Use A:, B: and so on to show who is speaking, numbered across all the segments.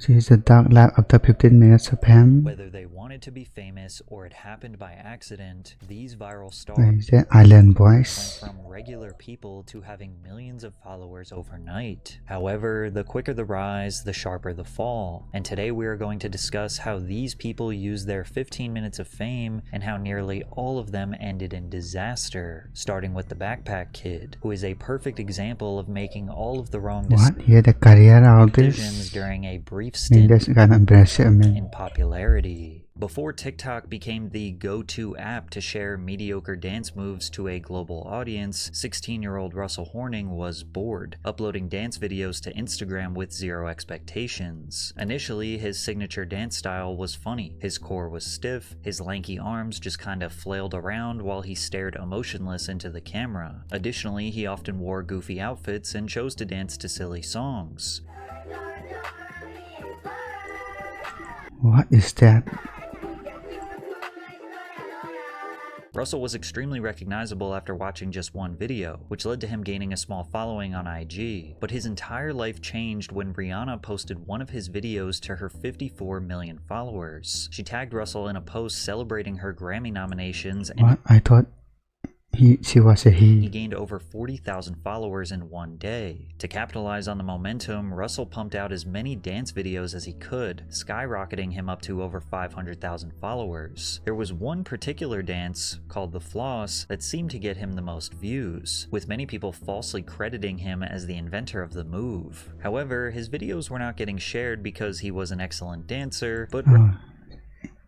A: She's a dark lab after 15 minutes of him.
B: Whether they wanted to be famous or it happened by accident, these viral stars
A: The Island Boys.
B: went from regular people to having millions of followers overnight. However, the quicker the rise, the sharper the fall. And today we are going to discuss how these people used their 15 minutes of fame and how nearly all of them ended in disaster, starting with the Backpack Kid, who is a perfect example of making all of the wrong decisions during a brief stint in popularity. Before TikTok became the go-to app to share mediocre dance moves to a global audience, 16-year-old Russell Horning was bored, uploading dance videos to Instagram with zero expectations. Initially, his signature dance style was funny. His core was stiff, his lanky arms just kinda flailed around while he stared emotionless into the camera. Additionally, he often wore goofy outfits and chose to dance to silly songs.
A: What is that?
B: Russell was extremely recognizable after watching just one video, which led to him gaining a small following on IG. But his entire life changed when Rihanna posted one of his videos to her 54 million followers. She tagged Russell in a post celebrating her Grammy nominations and
A: What? I thought she was a he.
B: He gained over 40,000 followers in one day. To capitalize on the momentum, Russell pumped out as many dance videos as he could, skyrocketing him up to over 500,000 followers. There was one particular dance, called the Floss, that seemed to get him the most views, with many people falsely crediting him as the inventor of the move. However, his videos were not getting shared because he was an excellent dancer, but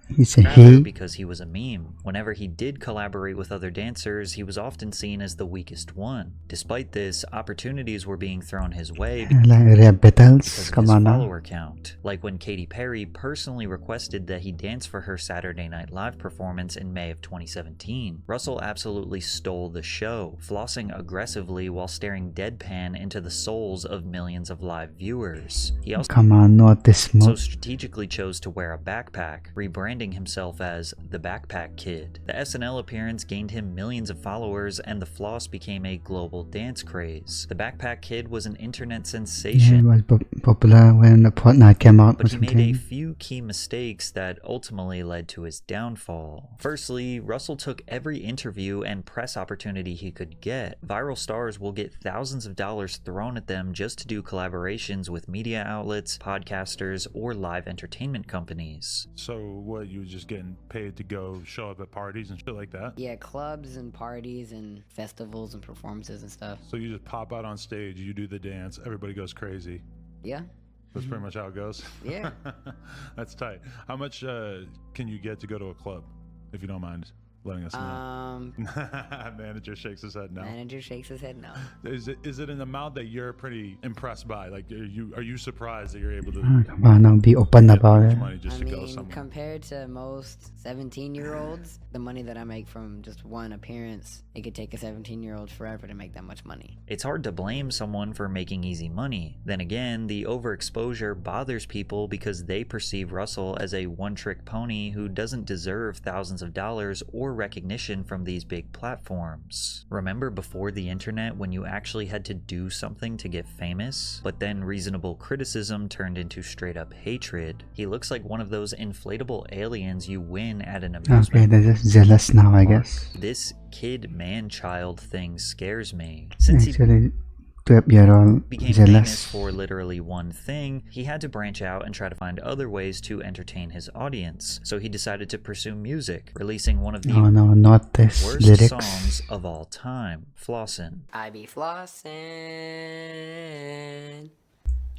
A: He's a
B: rather
A: he.
B: because he was a meme. Whenever he did collaborate with other dancers, he was often seen as the weakest one. Despite this, opportunities were being thrown his way
A: Like rap battles.
B: because of his
A: Come on now.
B: follower count. Like when Katy Perry personally requested that he dance for her Saturday Night Live performance in May of 2017. Russell absolutely stole the show, flossing aggressively while staring deadpan into the souls of millions of live viewers. He also
A: Come on, not this much.
B: strategically chose to wear a backpack, rebranding himself as the Backpack Kid. The SNL appearance gained him millions of followers, and the floss became a global dance craze. The Backpack Kid was an internet
A: He
B: sensation,
A: was popular when the Fortnite came out or
B: but he made a
A: something.
B: few key mistakes that ultimately led to his downfall. Firstly, Russell took every interview and press opportunity he could get. Viral stars will get thousands of dollars thrown at them just to do collaborations with media outlets, podcasters, or live entertainment companies.
C: So what, you were just getting paid to go show up at parties and shit like that?
D: Yeah, clubs and parties and festivals and performances and stuff.
C: So you just pop out on stage, you do the dance, everybody goes crazy.
D: Yeah.
C: That's pretty much how it goes?
D: Yeah.
C: That's tight. How much can you get to go to a club, if you don't mind letting us know? Manager shakes his head no.
D: Manager shakes his head no.
C: Is it an amount that you're pretty impressed by? Like, are you surprised that you're able to
A: Come on now, be open
C: get that
A: about
C: much
A: it.
C: money just
D: I
C: to go
D: mean,
C: somewhere?
D: compared to most 17-year-olds, the money that I make from just one appearance, it could take a 17-year-old forever to make that much money.
B: It's hard to blame someone for making easy money. Then again, the overexposure bothers people because they perceive Russell as a one-trick pony who doesn't deserve thousands of dollars or recognition from these big platforms. Remember before the internet when you actually had to do something to get famous? But then reasonable criticism turned into straight up hatred. He looks like one of those inflatable aliens you win at an amusement
A: Okay, they're just jealous now, I
B: park.
A: guess.
B: This kid man-child thing scares me. Since he
A: Actually, 12-year-old
B: became famous
A: jealous.
B: for literally one thing, he had to branch out and try to find other ways to entertain his audience. So he decided to pursue music, releasing one of the
A: Oh no, not this
B: worst
A: lyrics.
B: songs of all time, Flossin'.
D: I be flossing.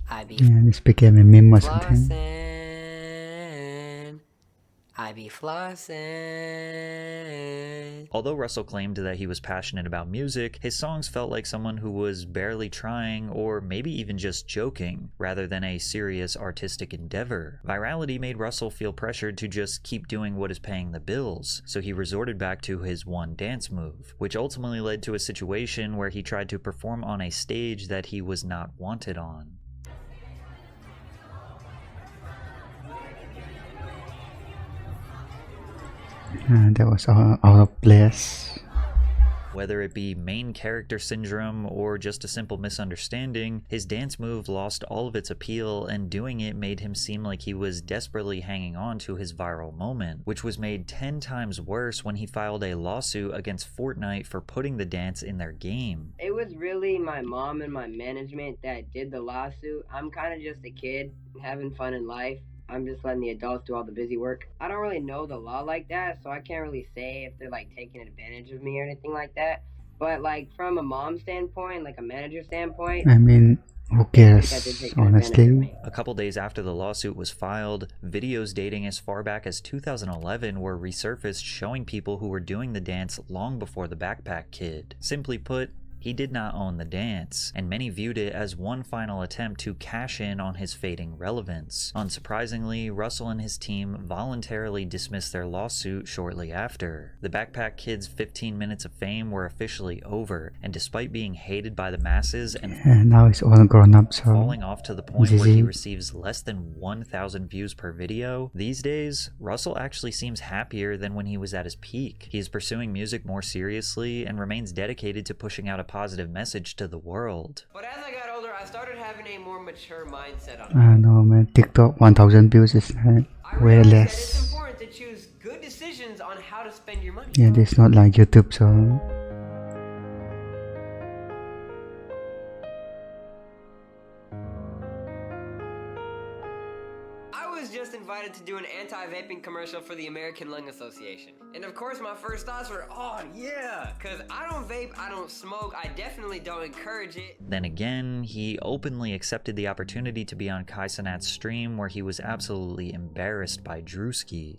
D: I be
A: Yeah, this became a meme or something.
D: flossing. I be flossing.
B: Although Russell claimed that he was passionate about music, his songs felt like someone who was barely trying or maybe even just joking, rather than a serious artistic endeavor. Virality made Russell feel pressured to just keep doing what is paying the bills, so he resorted back to his one dance move, which ultimately led to a situation where he tried to perform on a stage that he was not wanted on.
A: That was out of place.
B: Whether it be main character syndrome or just a simple misunderstanding, his dance move lost all of its appeal, and doing it made him seem like he was desperately hanging on to his viral moment, which was made 10 times worse when he filed a lawsuit against Fortnite for putting the dance in their game.
E: It was really my mom and my management that did the lawsuit. I'm kind of just a kid having fun in life. I'm just letting the adults do all the busy work. I don't really know the law like that, so I can't really say if they're like taking advantage of me or anything like that. But like from a mom standpoint, like a manager standpoint,
A: I mean, who cares, honestly?
B: A couple days after the lawsuit was filed, videos dating as far back as 2011 were resurfaced showing people who were doing the dance long before the Backpack Kid. Simply put, he did not own the dance, and many viewed it as one final attempt to cash in on his fading relevance. Unsurprisingly, Russell and his team voluntarily dismissed their lawsuit shortly after. The Backpack Kid's 15 minutes of fame were officially over, and despite being hated by the masses and
A: now it's all grown up, so
B: falling off to the point where he receives less than 1,000 views per video, these days, Russell actually seems happier than when he was at his peak. He is pursuing music more seriously and remains dedicated to pushing out a positive message to the world.
E: But as I got older, I started having a more mature mindset on it.
A: I know, man. TikTok 1,000 views is like way
E: That
A: less.
E: it's important to choose good decisions on how to spend your money.
A: Yeah, it's not like YouTube, so
E: I was just invited to do an anti-vaping commercial for the American Lung Association. And of course my first thoughts were, oh yeah, cause I don't vape, I don't smoke, I definitely don't encourage it.
B: Then again, he openly accepted the opportunity to be on Kai Cenat's stream where he was absolutely embarrassed by Drewski.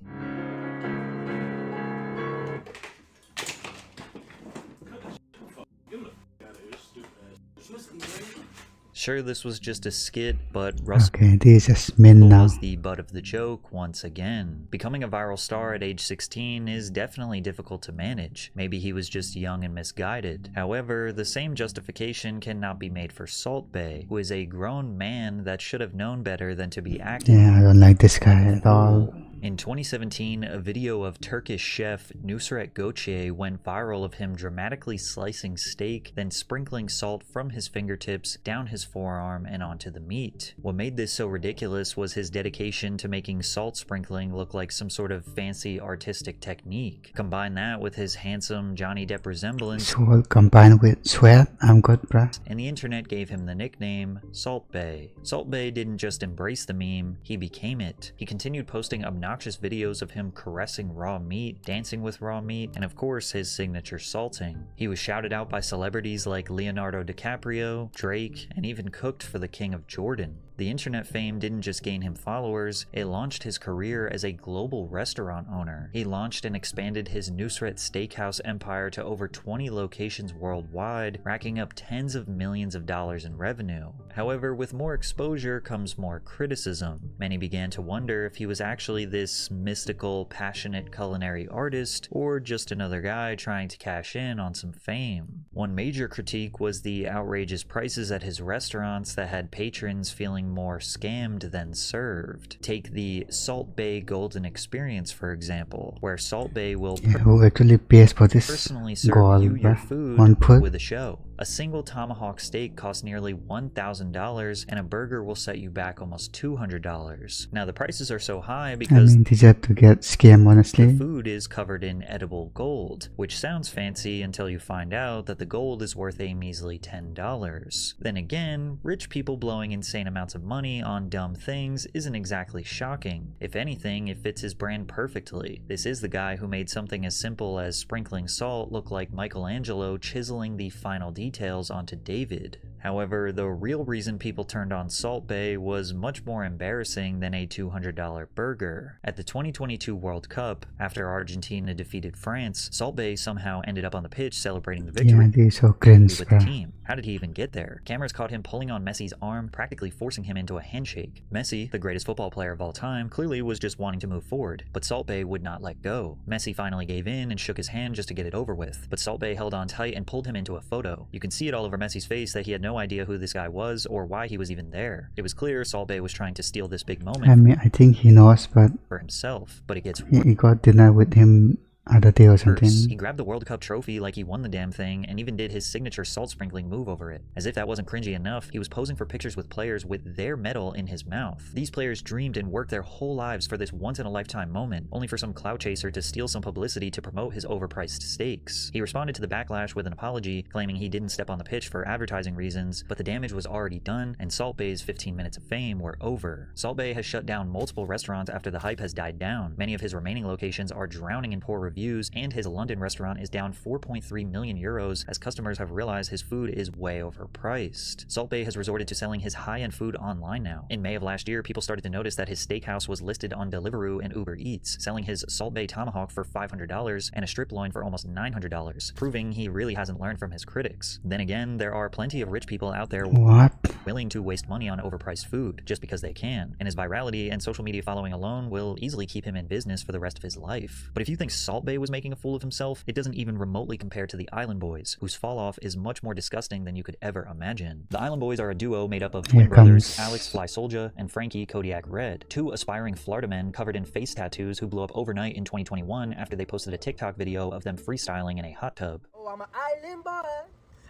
B: Sure, this was just a skit, but Russell
A: this is men now.
B: was the butt of the joke once again. Becoming a viral star at age 16 is definitely difficult to manage. Maybe he was just young and misguided. However, the same justification cannot be made for Salt Bae, who is a grown man that should have known better than to be acting.
A: Yeah, I don't like this guy at all.
B: In 2017, a video of Turkish chef Nusret Göçe went viral of him dramatically slicing steak, then sprinkling salt from his fingertips down his forearm and onto the meat. What made this so ridiculous was his dedication to making salt sprinkling look like some sort of fancy artistic technique. Combine that with his handsome Johnny Depp resemblance,
A: So combined with sweat, I'm good, bruh.
B: and the internet gave him the nickname Salt Bae. Salt Bae didn't just embrace the meme, he became it. He continued posting obnoxious videos of him caressing raw meat, dancing with raw meat, and of course his signature salting. He was shouted out by celebrities like Leonardo DiCaprio, Drake, and even cooked for the King of Jordan. The internet fame didn't just gain him followers, it launched his career as a global restaurant owner. He launched and expanded his Nusret Steakhouse empire to over 20 locations worldwide, racking up tens of millions of dollars in revenue. However, with more exposure comes more criticism. Many began to wonder if he was actually this mystical, passionate culinary artist, or just another guy trying to cash in on some fame. One major critique was the outrageous prices at his restaurants that had patrons feeling more scammed than served. Take the Salt Bae Golden Experience, for example, where Salt Bae will
A: Who actually pays for this
B: personally serve
A: goal,
B: you your
A: bruh?
B: food
A: One put?
B: with a show. A single tomahawk steak costs nearly $1,000, and a burger will set you back almost $200. Now the prices are so high
A: I
B: because
A: mean, deserve to get scammed,
B: the
A: honestly.
B: food is covered in edible gold, which sounds fancy until you find out that the gold is worth a measly $10. Then again, rich people blowing insane amounts of money on dumb things isn't exactly shocking. If anything, it fits his brand perfectly. This is the guy who made something as simple as sprinkling salt look like Michelangelo chiseling the final details onto David. However, the real reason people turned on Salt Bae was much more embarrassing than a $200 burger. At the 2022 World Cup, after Argentina defeated France, Salt Bae somehow ended up on the pitch celebrating the victory
A: Yeah, this is so cringe,
B: with the
A: bruh.
B: team. How did he even get there? Cameras caught him pulling on Messi's arm, practically forcing him into a handshake. Messi, the greatest football player of all time, clearly was just wanting to move forward, but Salt Bae would not let go. Messi finally gave in and shook his hand just to get it over with, but Salt Bae held on tight and pulled him into a photo. You can see it all over Messi's face that he had no idea who this guy was or why he was even there. It was clear Salt Bae was trying to steal this big moment
A: I mean, I think he knows, but
B: for himself, but it gets
A: he got dinner with him other day or
B: Worse,
A: something.
B: he grabbed the World Cup trophy like he won the damn thing and even did his signature salt sprinkling move over it. As if that wasn't cringy enough, he was posing for pictures with players with their medal in his mouth. These players dreamed and worked their whole lives for this once-in-a-lifetime moment, only for some clout chaser to steal some publicity to promote his overpriced steaks. He responded to the backlash with an apology, claiming he didn't step on the pitch for advertising reasons, but the damage was already done, and Salt Bay's 15 minutes of fame were over. Salt Bay has shut down multiple restaurants after the hype has died down. Many of his remaining locations are drowning in poor reviews, and his London restaurant is down 4.3 million euros as customers have realized his food is way overpriced. Salt Bay has resorted to selling his high-end food online now. In May of last year, people started to notice that his steakhouse was listed on Deliveroo and Uber Eats, selling his Salt Bay tomahawk for $500 and a strip loin for almost $900, proving he really hasn't learned from his critics. Then again, there are plenty of rich people out there
A: What?
B: willing to waste money on overpriced food just because they can, and his virality and social media following alone will easily keep him in business for the rest of his life. But if you think Salt Bay was making a fool of himself, it doesn't even remotely compare to the Island Boys, whose fall off is much more disgusting than you could ever imagine. The Island Boys are a duo made up of twin
A: Here
B: brothers
A: comes-
B: Alex Fly Soldier and Frankie Kodiak Red, two aspiring Florida men covered in face tattoos who blew up overnight in 2021 after they posted a TikTok video of them freestyling in a hot tub.
F: Oh, I'm an island boy.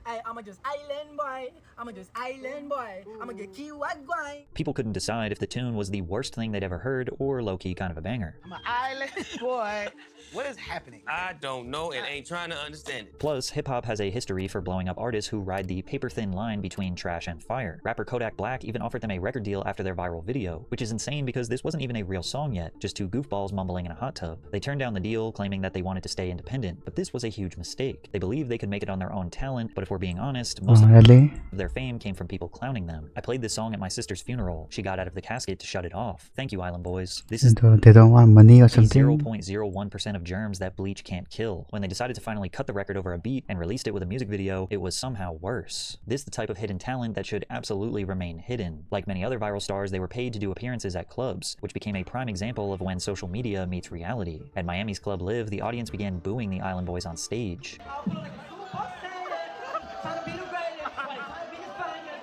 F: I'm just island boy. I'm just island boy. I'm get key white boy.
B: People couldn't decide if the tune was the worst thing they'd ever heard or low-key kind of a banger.
F: I'm an island boy. What is happening?
G: I don't know and ain't trying to understand it.
B: Plus, hip-hop has a history for blowing up artists who ride the paper-thin line between trash and fire. Rapper Kodak Black even offered them a record deal after their viral video, which is insane because this wasn't even a real song yet, just two goofballs mumbling in a hot tub. They turned down the deal, claiming that they wanted to stay independent, but this was a huge mistake. They believed they could make it on their own talent, but if we're being honest, most
A: Oh,
B: of
A: really?
B: their fame came from people clowning them. I played this song at my sister's funeral. She got out of the casket to shut it off. Thank you, Island Boys. This is
A: They don't want money or
B: the
A: something.
B: 0.01% of germs that bleach can't kill. When they decided to finally cut the record over a beat and released it with a music video, it was somehow worse. This is the type of hidden talent that should absolutely remain hidden. Like many other viral stars, they were paid to do appearances at clubs, which became a prime example of when social media meets reality. At Miami's Club Live, the audience began booing the Island Boys on stage.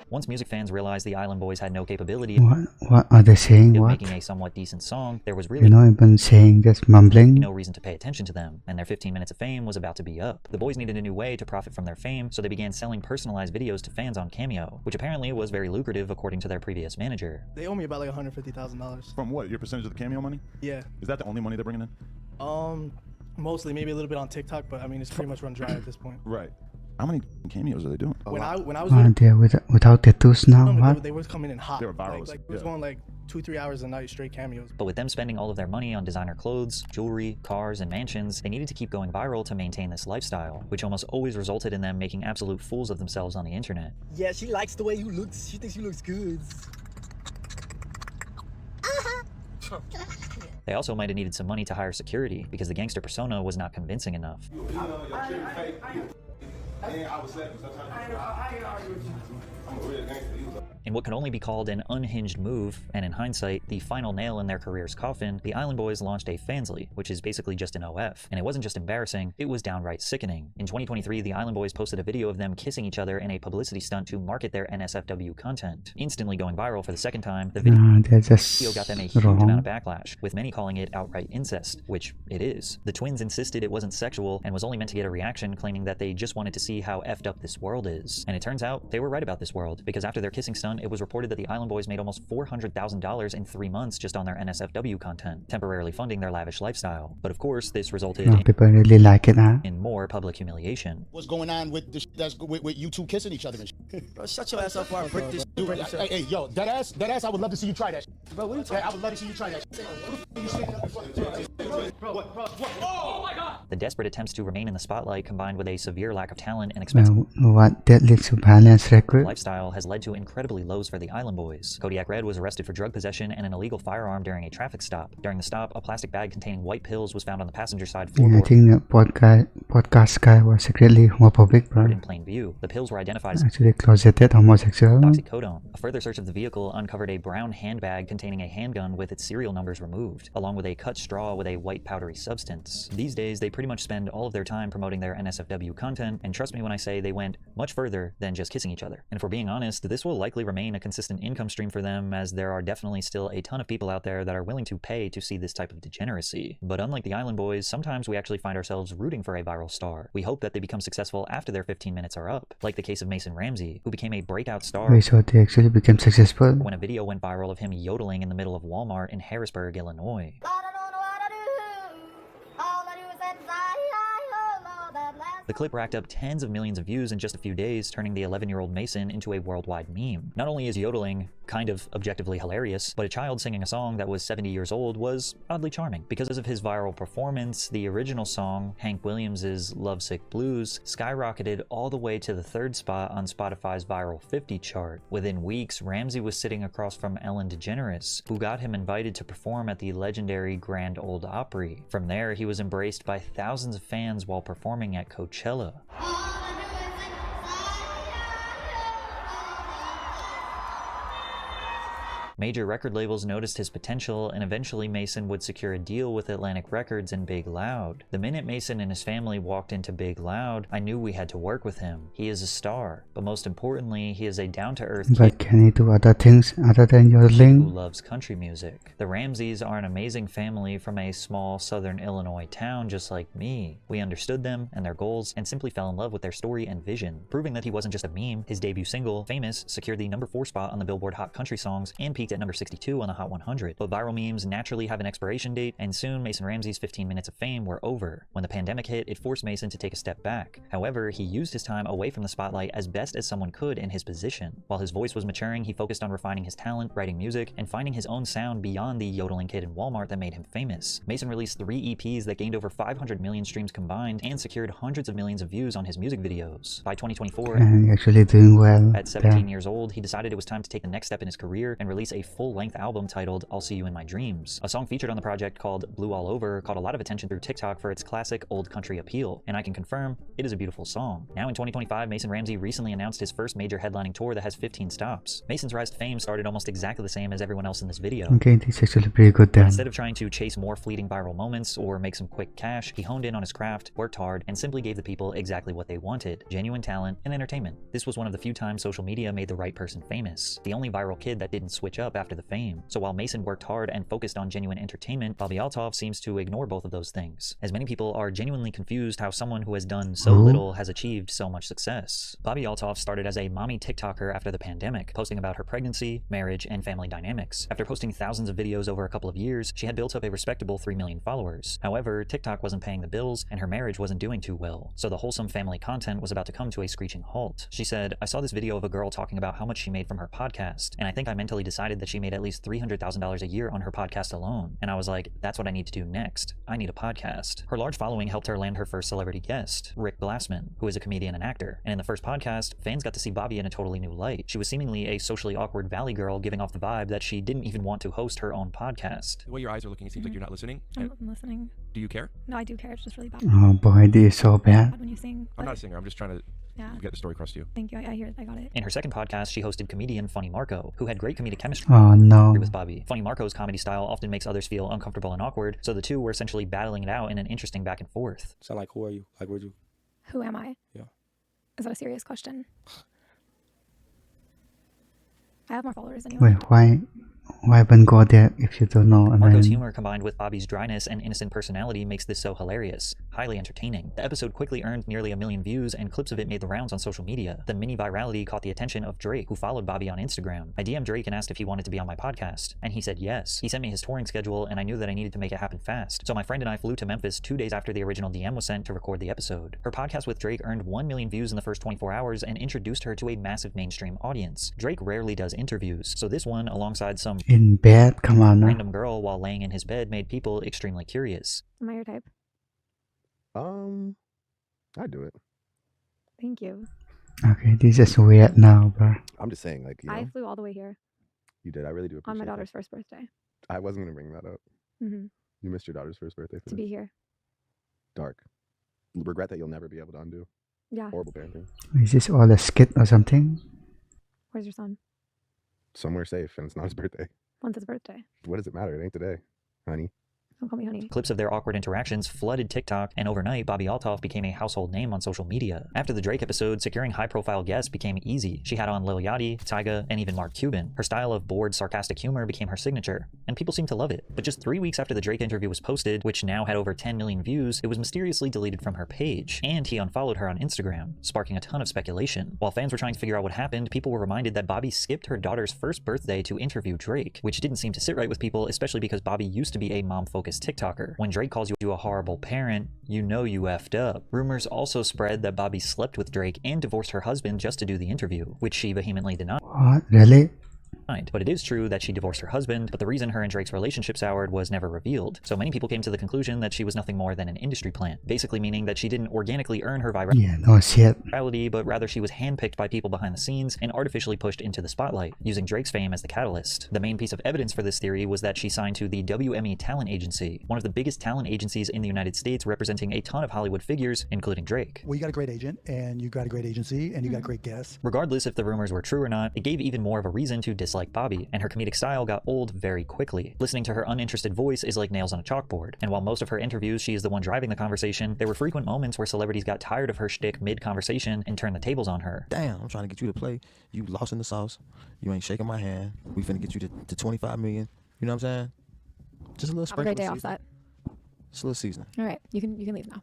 B: Once music fans realized the Island Boys had no capability
A: What are they saying?
B: of
A: What?
B: making a somewhat decent song, there was
A: You're
B: really
A: not even saying, just mumbling.
B: no reason to pay attention to them, and their 15 minutes of fame was about to be up. The boys needed a new way to profit from their fame, so they began selling personalized videos to fans on Cameo, which apparently was very lucrative according to their previous manager.
F: They owe me about like $150,000.
C: From what? Your percentage of the Cameo money?
F: Yeah.
C: Is that the only money they're bringing in?
F: Mostly, maybe a little bit on TikTok, but I mean, it's pretty much run dry at this point.
C: Right. How many cameos are they doing?
F: When I was
A: Oh,
F: with
A: they're without tattoos now?
F: them,
A: What?
F: they were coming in hot.
C: They were viral,
F: Like it was
C: yeah.
F: going like 2-3 hours a night straight cameos.
B: But with them spending all of their money on designer clothes, jewelry, cars, and mansions, they needed to keep going viral to maintain this lifestyle, which almost always resulted in them making absolute fools of themselves on the internet.
F: Yeah, she likes the way you look. She thinks you looks good.
B: They also might have needed some money to hire security, because the gangster persona was not convincing enough. In what could only be called an unhinged move, and in hindsight, the final nail in their career's coffin, the Island Boys launched a Fansly, which is basically just an OF. And it wasn't just embarrassing, it was downright sickening. In 2023, the Island Boys posted a video of them kissing each other in a publicity stunt to market their NSFW content. Instantly going viral for the second time, the video
A: No, they're just
B: got them a huge amount of
A: wrong.
B: backlash, with many calling it outright incest, which it is. The twins insisted it wasn't sexual and was only meant to get a reaction, claiming that they just wanted to see how effed up this world is. And it turns out they were right about this world, because after their kissing stunt, it was reported that the Island Boys made almost $400,000 in 3 months just on their NSFW content, temporarily funding their lavish lifestyle. But of course, this resulted
A: No, people really like it, huh?
B: in more public humiliation.
H: What's going on with the that's with you two kissing each other and shit?
F: Bro, shut your ass up before I break this.
H: Dude, hey, yo, that ass, I would love to see you try that. Bro, what are you talking? I would love to see you try that.
B: The desperate attempts to remain in the spotlight, combined with a severe lack of talent and expensive
A: Well, what? That leads to violence record?
B: lifestyle, has led to incredibly lows for the Island Boys. Kodiak Red was arrested for drug possession and an illegal firearm during a traffic stop. During the stop, a plastic bag containing white pills was found on the passenger side
A: Yeah, I
B: floorboard
A: think the podcast guy was secretly homophobic, bro.
B: in plain view. The pills were identified as
A: Actually closeted homosexual.
B: oxycodone. A further search of the vehicle uncovered a brown handbag containing a handgun with its serial numbers removed, along with a cut straw with a white powdery substance. These days, they pretty much spend all of their time promoting their NSFW content, and trust me when I say they went much further than just kissing each other. And if we're being honest, this will likely remain a consistent income stream for them, as there are definitely still a ton of people out there that are willing to pay to see this type of degeneracy. But unlike the Island Boys, sometimes we actually find ourselves rooting for a viral star. We hope that they become successful after their 15 minutes are up, like the case of Mason Ramsey, who became a breakout star
A: Wait, so they actually became successful?
B: when a video went viral of him yodeling in the middle of Walmart in Harrisburg, Illinois. The clip racked up tens of millions of views in just a few days, turning the 11-year-old Mason into a worldwide meme. Not only is yodeling kind of objectively hilarious, but a child singing a song that was 70 years old was oddly charming. Because of his viral performance, the original song, Hank Williams' Lovesick Blues, skyrocketed all the way to the 3rd spot on Spotify's Viral 50 chart. Within weeks, Ramsey was sitting across from Ellen DeGeneres, who got him invited to perform at the legendary Grand Ole Opry. From there, he was embraced by thousands of fans while performing at Coachella. Major record labels noticed his potential, and eventually Mason would secure a deal with Atlantic Records and Big Loud. The minute Mason and his family walked into Big Loud, I knew we had to work with him. He is a star, but most importantly, he is a down-to-earth
A: But
B: kid
A: can he do other things other than
B: who
A: yodeling?
B: loves country music. The Ramseys are an amazing family from a small southern Illinois town just like me. We understood them and their goals and simply fell in love with their story and vision. Proving that he wasn't just a meme, his debut single, Famous, secured the number 4 spot on the Billboard Hot Country Songs and peaked at number 62 on the Hot 100. But viral memes naturally have an expiration date, and soon Mason Ramsey's 15 minutes of fame were over. When the pandemic hit, it forced Mason to take a step back. However, he used his time away from the spotlight as best as someone could in his position. While his voice was maturing, he focused on refining his talent, writing music, and finding his own sound beyond the yodeling kid in Walmart that made him famous. Mason released 3 EPs that gained over 500 million streams combined and secured hundreds of millions of views on his music videos. By 2024,
A: And actually doing well.
B: at 17 years old, he decided it was time to take the next step in his career and release a full-length album titled I'll See You in My Dreams. A song featured on the project called Blue All Over caught a lot of attention through TikTok for its classic old country appeal, and I can confirm it is a beautiful song. Now in 2025, Mason Ramsey recently announced his first major headlining tour that has 15 stops. Mason's rise to fame started almost exactly the same as everyone else in this video.
A: Okay, this is actually pretty good then.
B: Instead of trying to chase more fleeting viral moments or make some quick cash, he honed in on his craft, worked hard, and simply gave the people exactly what they wanted: genuine talent and entertainment. This was one of the few times social media made the right person famous, the only viral kid that didn't switch up after the fame. So while Mason worked hard and focused on genuine entertainment, Bobby Althoff seems to ignore both of those things, as many people are genuinely confused how someone who has done so little has achieved so much success. Bobby Althoff started as a mommy TikToker after the pandemic, posting about her pregnancy, marriage, and family dynamics. After posting thousands of videos over a couple of years, she had built up a respectable 3 million followers. However, TikTok wasn't paying the bills, and her marriage wasn't doing too well, so the wholesome family content was about to come to a screeching halt. She said, "I saw this video of a girl talking about how much she made from her podcast, and I think I mentally decided that she made at least $300,000 a year on her podcast alone. And I was like, that's what I need to do next. I need a podcast." Her large following helped her land her first celebrity guest, Rick Glassman, who is a comedian and actor. And in the first podcast, fans got to see Bobby in a totally new light. She was seemingly a socially awkward valley girl, giving off the vibe that she didn't even want to host her own podcast.
I: The way your eyes are looking, it seems like you're not listening.
J: I'm listening.
I: Do you care?
J: No, I do care. It's just really bad.
A: Oh boy, this is so bad.
J: When you sing.
I: I'm not a singer. I'm just trying to get the story across to you.
J: Thank you. I hear it. I got it.
B: In her second podcast, she hosted comedian Funny Marco, who had great comedic chemistry
A: Oh no.
B: with Bobby. Funny Marco's comedy style often makes others feel uncomfortable and awkward, so the two were essentially battling it out in an interesting back and forth.
I: So like, who are you? Like, where'd you?
J: Who am I?
I: Yeah.
J: Is that a serious question? I have more followers than you.
A: Wait, why even go there if you don't know?
B: Marco's humor combined with Bobby's dryness and innocent personality makes this so hilarious, highly entertaining. The episode quickly earned nearly 1 million views, and clips of it made the rounds on social media. The mini virality caught the attention of Drake, who followed Bobby on Instagram. I DM'd Drake and asked if he wanted to be on my podcast, and he said yes. He sent me his touring schedule, and I knew that I needed to make it happen fast. So my friend and I flew to Memphis 2 days after the original DM was sent to record the episode. Her podcast with Drake earned 1 million views in the first 24 hours and introduced her to a massive mainstream audience. Drake rarely does interviews, so this one, alongside some
A: in bed, come on now.
B: random girl while laying in his bed, made people extremely curious.
J: Am I your type?
K: I do it.
J: Thank you.
A: Okay, this is weird now, bro.
K: I'm just saying, like, you know,
J: I flew all the way here
K: you did. I really do appreciate
J: on my
K: that.
J: daughter's first birthday.
K: I wasn't gonna bring that up.
J: Mm-hmm.
K: You missed your daughter's first birthday for
J: To
K: this.
J: be here.
K: Dark. Regret that you'll never be able to undo.
J: Yeah.
K: Horrible parenting.
A: Is this all a skit or something?
J: Where's your son?
K: Somewhere safe, and it's not his birthday.
J: When's his birthday?
K: What does it matter? It ain't today, honey.
J: Don't call me honey.
B: Clips of their awkward interactions flooded TikTok, and overnight, Bobbi Althoff became a household name on social media. After the Drake episode, securing high-profile guests became easy. She had on Lil Yachty, Tyga, and even Mark Cuban. Her style of bored, sarcastic humor became her signature, and people seemed to love it. But just 3 weeks after the Drake interview was posted, which now had over 10 million views, it was mysteriously deleted from her page, and he unfollowed her on Instagram, sparking a ton of speculation. While fans were trying to figure out what happened, people were reminded that Bobbi skipped her daughter's first birthday to interview Drake, which didn't seem to sit right with people, especially because Bobbi used to be a mom-focused TikToker. When Drake calls you a horrible parent, you know you effed up. Rumors also spread that Bobbi slept with Drake and divorced her husband just to do the interview, which she vehemently denied.
A: What? Really?
B: But it is true that she divorced her husband, but the reason her and Drake's relationship soured was never revealed. So many people came to the conclusion that she was nothing more than an industry plant, basically meaning that she didn't organically earn her virality,
A: Yeah, no shit.
B: but rather she was handpicked by people behind the scenes and artificially pushed into the spotlight, using Drake's fame as the catalyst. The main piece of evidence for this theory was that she signed to the WME Talent Agency, one of the biggest talent agencies in the United States, representing a ton of Hollywood figures, including Drake.
L: Well, you got a great agent, and you got a great agency, and you got great guests.
B: Regardless if the rumors were true or not, it gave even more of a reason to dislike Bobbi, and her comedic style got old very quickly. Listening to her uninterested voice is like nails on a chalkboard, and while most of her interviews she is the one driving the conversation, there were frequent moments where celebrities got tired of her shtick mid-conversation and turned the tables on her.
M: Damn, I'm trying to get you to play. You lost in the sauce. You ain't shaking my hand. We finna get you to 25 million. You know what I'm saying? Just a little
J: Have a
M: sprinkle.
J: great day offset.
M: Just a little seasoning.
J: All right, you can leave now.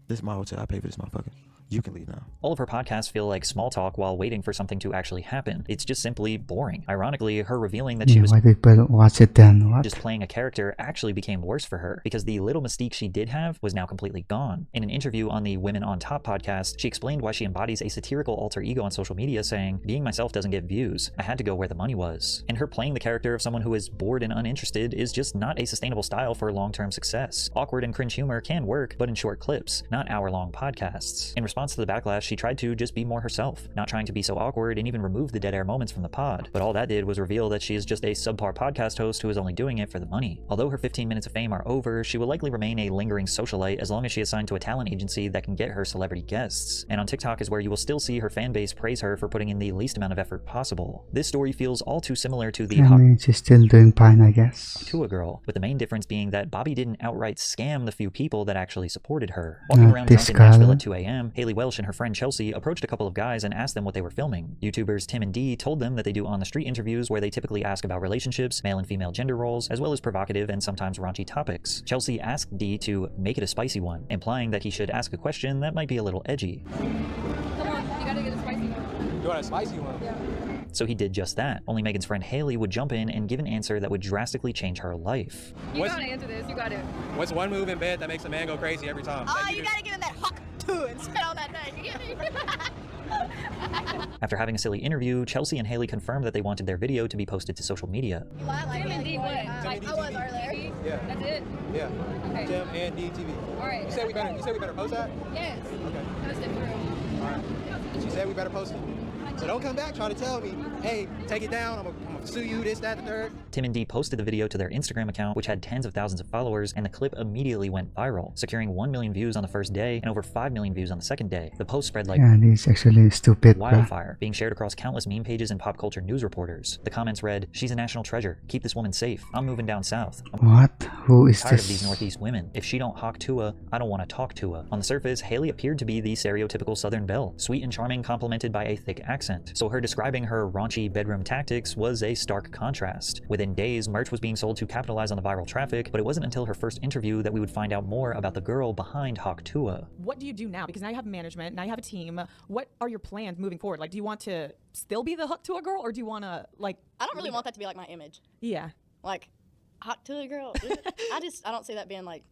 M: This is my hotel. I pay for this motherfucker. You can leave now.
B: All of her podcasts feel like small talk while waiting for something to actually happen. It's just simply boring. Ironically, her revealing that she was
A: Why people watch it then? What?
B: just playing a character actually became worse for her, because the little mystique she did have was now completely gone. In an interview on the Women on Top podcast, she explained why she embodies a satirical alter ego on social media, saying, "Being myself doesn't get views. I had to go where the money was." And her playing the character of someone who is bored and uninterested is just not a sustainable style for long-term success. Awkward and cringe humor can work, but in short clips, not hour-long podcasts. In response to the backlash, she tried to just be more herself, not trying to be so awkward and even remove the dead air moments from the pod. But all that did was reveal that she is just a subpar podcast host who is only doing it for the money. Although her 15 minutes of fame are over, she will likely remain a lingering socialite as long as she is signed to a talent agency that can get her celebrity guests. And on TikTok is where you will still see her fan base praise her for putting in the least amount of effort possible. This story feels all too similar to the
A: she's still doing fine, I guess.
B: Tua girl, with the main difference being that Bobbi didn't outright scam the few people that actually supported her. Walking around drunk in Nashville at 2 a.m., Haley Welsh and her friend Chelsea approached a couple of guys and asked them what they were filming. YouTubers Tim and D told them that they do on-the-street interviews where they typically ask about relationships, male and female gender roles, as well as provocative and sometimes raunchy topics. Chelsea asked D to make it a spicy one, implying that he should ask a question that might be a little edgy.
N: Come on, you gotta get a spicy one.
O: You want a spicy one?
N: Yeah.
B: So he did just that. Only Megan's friend Haley would jump in and give an answer that would drastically change her life.
N: You gotta answer this, you got it.
O: What's one move in bed that makes a man go crazy every time?
N: Oh, you gotta give him that huck to and spit on that thing. You get me?
B: After having a silly interview, Chelsea and Haley confirmed that they wanted their video to be posted to social media.
N: Tim and D what? Like I was earlier.
O: Yeah.
N: That's it?
O: Yeah.
N: Okay.
O: Tim and D TV.
N: Alright.
O: You said we better post that?
N: Yes.
O: Okay.
N: Post it for real.
O: Alright. She said we better post it. So don't come back trying to tell me, hey, take it down, I'm gonna sue you, this, that, the third.
B: Tim and D posted the video to their Instagram account, which had tens of thousands of followers, and the clip immediately went viral, securing 1 million views on the first day and over 5 million views on the second day. The post spread like
A: he's actually stupid,
B: wildfire, being shared across countless meme pages and pop culture news reporters. The comments read, "She's a national treasure. Keep this woman safe. I'm moving down south.
A: What? Who is
B: tired
A: this?
B: of these Northeast women. If she don't hawk Tua, I don't want to talk to her." On the surface, Haley appeared to be the stereotypical Southern belle, sweet and charming, complemented by a thick accent. So her describing her raunchy bedroom tactics was a stark contrast. Within days, merch was being sold to capitalize on the viral traffic, but it wasn't until her first interview that we would find out more about the girl behind Hawk Tua.
P: What do you do now? Because now you have management, now you have a team. What are your plans moving forward? Like, do you want to still be the Hawk Tua girl, or do you want to, like...
N: I don't really want that to be like my image.
P: Yeah.
N: Like, Hawk Tua girl. I don't see that being like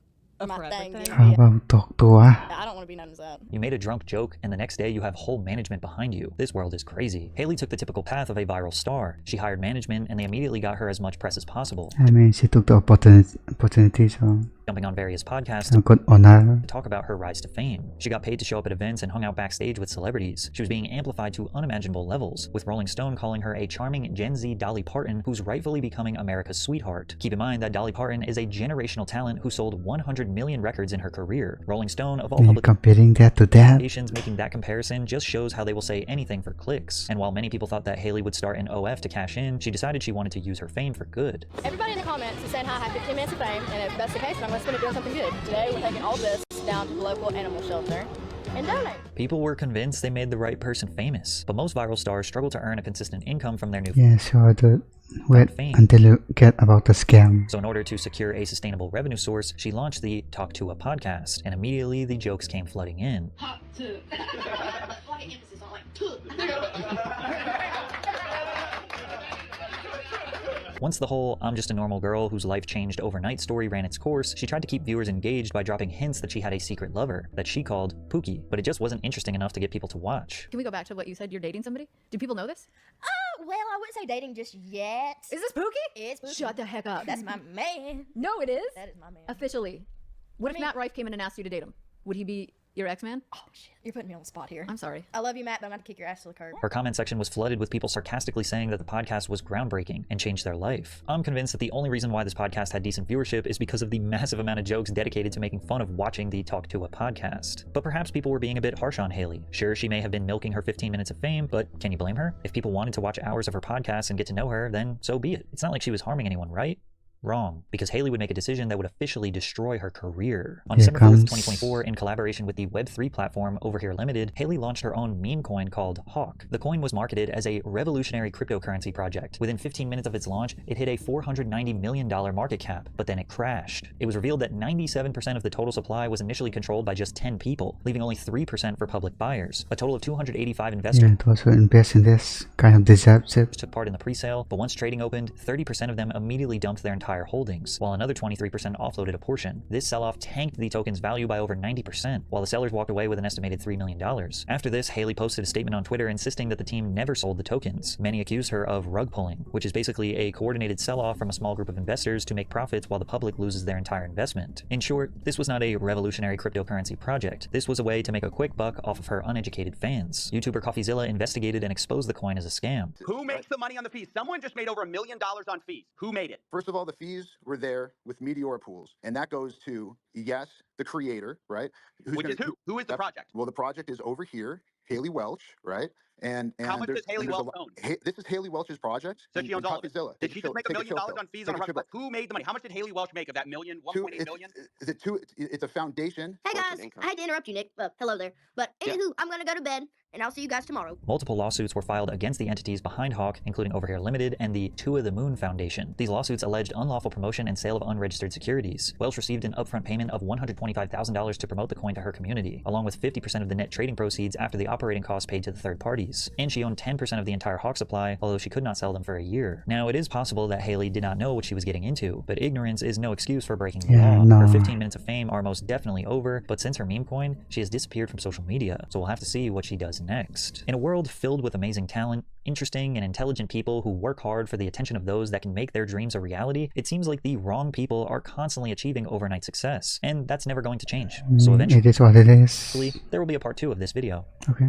N: my thing.
A: How about talk to her?
N: I don't want to be known as that.
B: You made a drunk joke, and the next day you have whole management behind you. This world is crazy. Haley took the typical path of a viral star. She hired management, and they immediately got her as much press as possible.
A: I mean, she took the opportunity, so
B: jumping on various podcasts
A: กด honor
B: to talk about her rise to fame. She got paid to show up at events and hung out backstage with celebrities. She was being amplified to unimaginable levels, with Rolling Stone calling her a charming Gen Z Dolly Parton who's rightfully becoming America's sweetheart. Keep in mind that Dolly Parton is a generational talent who sold 100 million records in her career. Rolling Stone, of all
A: comparing that to that,
B: publications, making that comparison just shows how they will say anything for clicks. And while many people thought that Hailey would start an OF to cash in, she decided she wanted to use her fame for good.
N: Everybody in the comments is saying how I have 15 minutes of fame, and if that's the case, then I'm going to spend it doing something good. Today, we're taking all this down to the local animal shelter and donate.
B: People were convinced they made the right person famous, but most viral stars struggle to earn a consistent income from their new
A: wait until you get about the scam.
B: So in order to secure a sustainable revenue source, she launched the Talk to a podcast, and immediately the jokes came flooding in.
N: Talk to. Like an emphasis on like to.
B: Once the whole "I'm just a normal girl whose life changed overnight" story ran its course, she tried to keep viewers engaged by dropping hints that she had a secret lover that she called Pookie, but it just wasn't interesting enough to get people to watch.
J: Can we go back to what you said? You're dating somebody? Do people know this?
N: Well, I wouldn't say dating just yet.
J: Is this Pookie?
N: It's Pookie.
J: Shut the heck up.
N: That's my man.
J: No, it is.
N: That is my man.
J: Officially. What if Matt Rife came in and asked you to date him? Would he be your ex-man?
N: Oh, shit. You're putting me on the spot here.
J: I'm sorry.
N: I love you, Matt, but I'm going to kick your ass to the curb.
B: Her comment section was flooded with people sarcastically saying that the podcast was groundbreaking and changed their life. I'm convinced that the only reason why this podcast had decent viewership is because of the massive amount of jokes dedicated to making fun of watching the Talk to a podcast. But perhaps people were being a bit harsh on Hailey. Sure, she may have been milking her 15 minutes of fame, but can you blame her? If people wanted to watch hours of her podcast and get to know her, then so be it. It's not like she was harming anyone, right? Wrong, because Hailey would make a decision that would officially destroy her career. On December 4th, 2024, in collaboration with the Web3 platform Over Here Limited, Hailey launched her own meme coin called Hawk. The coin was marketed as a revolutionary cryptocurrency project. Within 15 minutes of its launch, it hit a $490 million market cap, but then it crashed. It was revealed that 97% of the total supply was initially controlled by just 10 people, leaving only 3% for public buyers. A total of 285 investors
A: those who invest in this kind of deserves it.
B: took part in the pre-sale, but once trading opened, 30% of them immediately dumped their entire holdings, while another 23% offloaded a portion. This sell-off tanked the token's value by over 90%, while the sellers walked away with an estimated $3 million. After this, Hailey posted a statement on Twitter insisting that the team never sold the tokens. Many accused her of rug pulling, which is basically a coordinated sell-off from a small group of investors to make profits while the public loses their entire investment. In short, this was not a revolutionary cryptocurrency project. This was a way to make a quick buck off of her uneducated fans. YouTuber CoffeeZilla investigated and exposed the coin as a scam.
Q: Who makes the money on the fees? Someone just made over $1 million on fees. Who made it?
K: First of all, the fees were there with Meteor Pools, and that goes to, yes, the creator, right?
Q: Which is who? Who is the project?
K: Well, the project is over here, Hailey Welch, right? And
Q: how much does Hailey Welch own?
K: This is Hailey Welch's project.
Q: So she owns all of it.
K: CoffeeZilla.
Q: Did she just make $1 million on fees on her project? Who made the money? How much did Hailey Welch make of that million? 1.8 million?
K: It's a foundation.
N: Hey guys, I hate to interrupt you, Nick. Well, hello there. But anywho, I'm gonna go to bed, and I'll see you guys tomorrow.
B: Multiple lawsuits were filed against the entities behind Hawk, including Over Here Limited and the To the Moon Foundation. These lawsuits alleged unlawful promotion and sale of unregistered securities. Welch received an upfront payment of $125,000 to promote the coin to her community, along with 50% of the net trading proceeds after the operating costs paid to the third parties. And she owned 10% of the entire Hawk supply, although she could not sell them for a year. Now, it is possible that Hailey did not know what she was getting into, but ignorance is no excuse for breaking the law. Her 15 minutes of fame are most definitely over, but since her meme coin, she has disappeared from social media, so we'll have to see what she does next. In a world filled with amazing talent, interesting and intelligent people who work hard for the attention of those that can make their dreams a reality, it seems like the wrong people are constantly achieving overnight success, and that's never going to change. So eventually,
A: it is what it is.
B: There will be a part 2 of this video.
A: Okay.